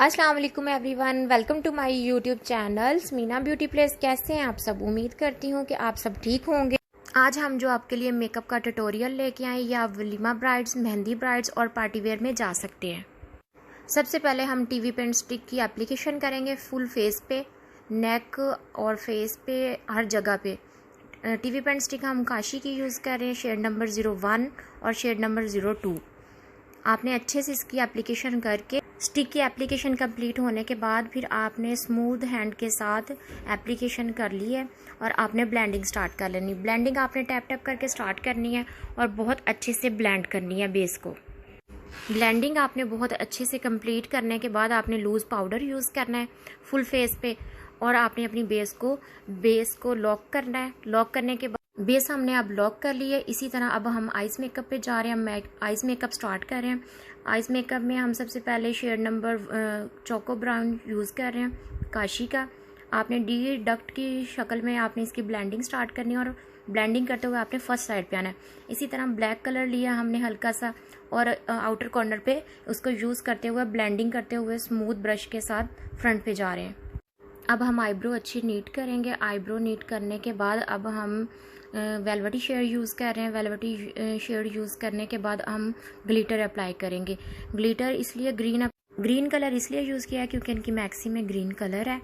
अस्सलाम वालेकुम everyone, welcome to my YouTube channel Meena beauty place. कैसे हैं आप सब? उम्मीद करती हूँ कि आप सब ठीक होंगे। आज हम जो आपके लिए मेकअप का ट्यूटोरियल लेके आए, ये आप वलीमा ब्राइड्स, मेहंदी ब्राइड्स और पार्टी वेयर में जा सकते हैं। सबसे पहले हम टीवी पेंट स्टिक की एप्लीकेशन करेंगे फुल फेस पे, नेक और फेस पे, हर जगह पे। टीवी पेंट स्टिक हम काशी की यूज़ कर रहे हैं, शेड नंबर 01 और शेड नंबर 02। आपने अच्छे से इसकी एप्लीकेशन करके, स्टिक की एप्लीकेशन कंप्लीट होने के बाद फिर आपने स्मूथ हैंड के साथ एप्लीकेशन कर ली है और आपने ब्लेंडिंग स्टार्ट कर लेनी। ब्लेंडिंग आपने टैप टैप करके स्टार्ट करनी है और बहुत अच्छे से ब्लेंड करनी है बेस को। ब्लेंडिंग आपने बहुत अच्छे से कंप्लीट करने के बाद आपने लूज़ पाउडर यूज़ करना है फुल फेस पे और आपने अपनी बेस को लॉक करना है। लॉक करने के बाद बेस हमने अब लॉक कर ली है। इसी तरह अब हम आइज़ मेकअप पे जा रहे हैं। हम आइज़ मेकअप स्टार्ट कर रहे हैं। आइज़ मेकअप में हम सबसे पहले shade number choco brown use कर रहे हैं काशी का। आपने डी डक्ट की शक्ल में आपने इसकी ब्लेंडिंग स्टार्ट करनी है और ब्लेंडिंग करते हुए आपने फर्स्ट साइड पे आना है। इसी तरह ब्लैक कलर लिया हमने हल्का सा और आउटर कॉर्नर पे उसको यूज़ करते हुए ब्लेंडिंग करते हुए स्मूथ ब्रश के साथ फ्रंट पे जा रहे हैं। अब हम आईब्रो अच्छी नीट करेंगे। आईब्रो नीट करने के बाद अब हम वेलवेटी शेड यूज़ कर रहे हैं। वेलवेटी शेड यूज़ करने के बाद हम ग्लिटर अप्लाई करेंगे। ग्लिटर इसलिए ग्रीन कलर इसलिए यूज़ किया है क्योंकि इनकी मैक्सी में ग्रीन कलर है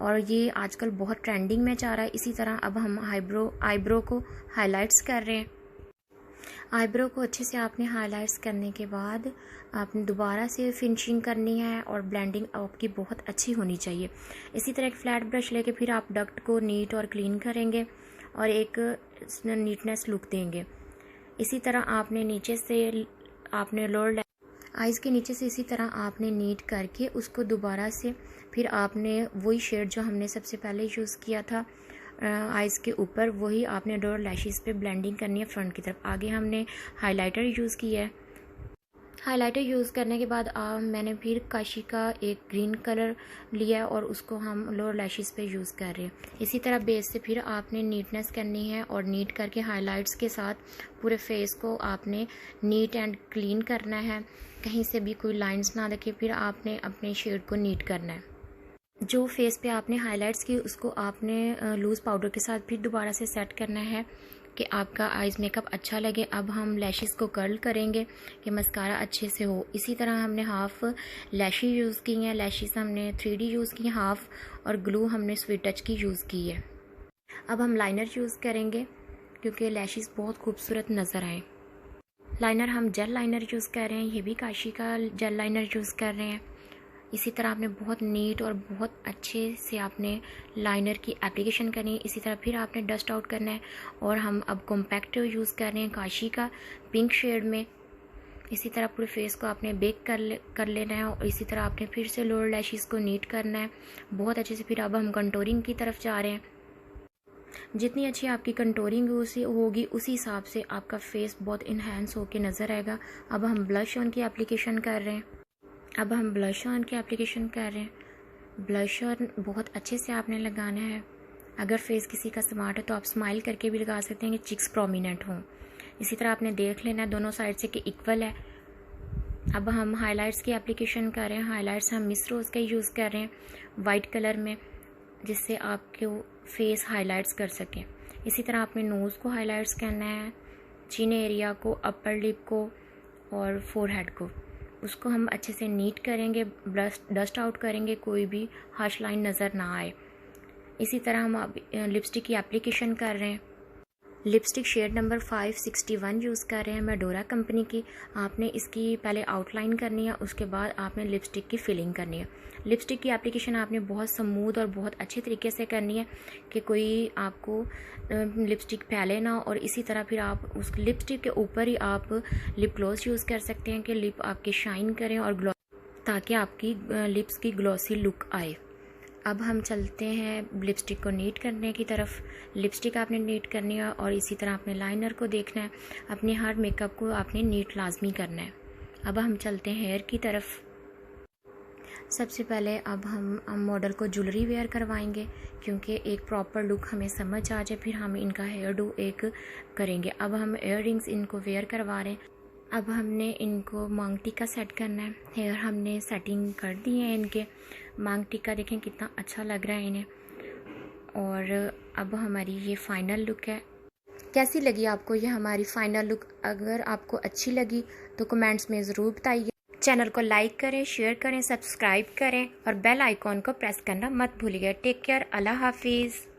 और ये आजकल बहुत ट्रेंडिंग में जा रहा है। इसी तरह अब हम आईब्रो को हाइलाइट्स कर रहे हैं। आईब्रो को अच्छे से आपने हाइलाइट्स करने के बाद आपने दोबारा से फिनिशिंग करनी है और ब्लेंडिंग आपकी बहुत अच्छी होनी चाहिए। इसी तरह एक फ्लैट ब्रश लेके फिर आप डक्ट को नीट और क्लीन करेंगे और एक नीटनेस लुक देंगे। इसी तरह आपने नीचे से आपने लोअर आइज़ के नीचे से इसी तरह आपने नीट करके उसको दोबारा से फिर आपने वही शेड जो हमने सबसे पहले यूज़ किया था आइज़ के ऊपर, वही आपने लोअर लैशेस पे ब्लेंडिंग करनी है फ्रंट की तरफ। आगे हमने हाइलाइटर यूज़ किया है। हाइलाइटर यूज़ करने के बाद मैंने फिर काशी का एक ग्रीन कलर लिया और उसको हम लोअर लैशेस पे यूज़ कर रहे हैं। इसी तरह बेस से फिर आपने नीटनेस करनी है और नीट करके हाइलाइट्स के साथ पूरे फेस को आपने नीट एंड क्लीन करना है, कहीं से भी कोई लाइंस ना दिखे। फिर आपने अपने शेड को नीट करना है। जो फेस पे आपने हाइलाइट्स की उसको आपने लूज़ पाउडर के साथ फिर दोबारा से सेट करना है कि आपका आइज़ मेकअप अच्छा लगे। अब हम लैशेस को कर्ल करेंगे कि मस्कारा अच्छे से हो। इसी तरह हमने हाफ लैशेस यूज़ की हैं। लैशेस हमने 3D यूज़ की हाफ और ग्लू हमने स्वीट टच की यूज़ की है। अब हम लाइनर यूज़ करेंगे क्योंकि लैशेस बहुत खूबसूरत नज़र आए। लाइनर हम जेल लाइनर यूज़ कर रहे हैं। ये भी काशी का जेल लाइनर यूज़ कर रहे हैं। इसी तरह आपने बहुत नीट और बहुत अच्छे से आपने लाइनर की एप्लीकेशन करनी है। इसी तरह फिर आपने डस्ट आउट करना है और हम अब कॉम्पैक्ट यूज़ कर रहे हैं काशी का पिंक शेड में। इसी तरह पूरे फेस को आपने बेक कर लेना है और इसी तरह आपने फिर से लोअर लैशेस को नीट करना है बहुत अच्छे से। फिर अब हम कंटोरिंग की तरफ जा रहे हैं। जितनी अच्छी आपकी कंटोरिंग होगी उसी हिसाब से आपका फेस बहुत इन्हेंस होकर नज़र आएगा। अब हम ब्लश ऑन की एप्लीकेशन कर रहे हैं। अब हम ब्लश ऑन की एप्लीकेशन कर रहे हैं। ब्लश ऑन बहुत अच्छे से आपने लगाना है। अगर फेस किसी का स्मार्ट है तो आप स्माइल करके भी लगा सकते हैं कि चिक्स प्रोमिनेंट हों। इसी तरह आपने देख लेना है दोनों साइड से कि इक्वल है। अब हम हाइलाइट्स की एप्लीकेशन कर रहे हैं। हाइलाइट्स हम मिस रोज़ का यूज़ कर रहे हैं वाइट कलर में, जिससे आपके फेस हाईलाइट्स कर सकें। इसी तरह आपने नोज़ को हाईलाइट्स करना है, चिन एरिया को, अपर लिप को और फोरहेड को। उसको हम अच्छे से नीट करेंगे, डस्ट आउट करेंगे, कोई भी हार्श लाइन नज़र ना आए। इसी तरह हम अब लिपस्टिक की एप्लीकेशन कर रहे हैं। लिपस्टिक शेड नंबर 561 यूज़ कर रहे हैं मेडोरा कंपनी की। आपने इसकी पहले आउटलाइन करनी है, उसके बाद आपने लिपस्टिक की फिलिंग करनी है। लिपस्टिक की एप्लीकेशन आपने बहुत स्मूथ और बहुत अच्छे तरीके से करनी है कि कोई आपको लिपस्टिक फैले ना। और इसी तरह फिर आप उस लिपस्टिक के ऊपर ही आप लिप ग्लॉस यूज़ कर सकते हैं कि लिप आपकी शाइन करें और ताकि आपकी लिप्स की ग्लॉसी लुक आए। अब हम चलते हैं लिपस्टिक को नीट करने की तरफ। लिपस्टिक आपने नीट करनी है और इसी तरह आपने लाइनर को देखना है। अपने हर मेकअप को आपने नीट लाजमी करना है। अब हम चलते हैं हेयर की तरफ। सबसे पहले अब हम मॉडल को ज्वेलरी वेयर करवाएंगे क्योंकि एक प्रॉपर लुक हमें समझ आ जाए, फिर हम इनका हेयर डू एक करेंगे। अब हम इयर रिंग्स इनको वेयर करवा रहे हैं। अब हमने इनको मांग टीका सेट करना है। हेयर हमने सेटिंग कर दी है इनके। मांग टीका देखें कितना अच्छा लग रहा है इन्हें। और अब हमारी ये फ़ाइनल लुक है। कैसी लगी आपको ये हमारी फ़ाइनल लुक? अगर आपको अच्छी लगी तो कमेंट्स में ज़रूर बताइए। चैनल को लाइक करें, शेयर करें, सब्सक्राइब करें और बेल आइकॉन को प्रेस करना मत भूलिए। टेक केयर, अल्लाह हाफिज़।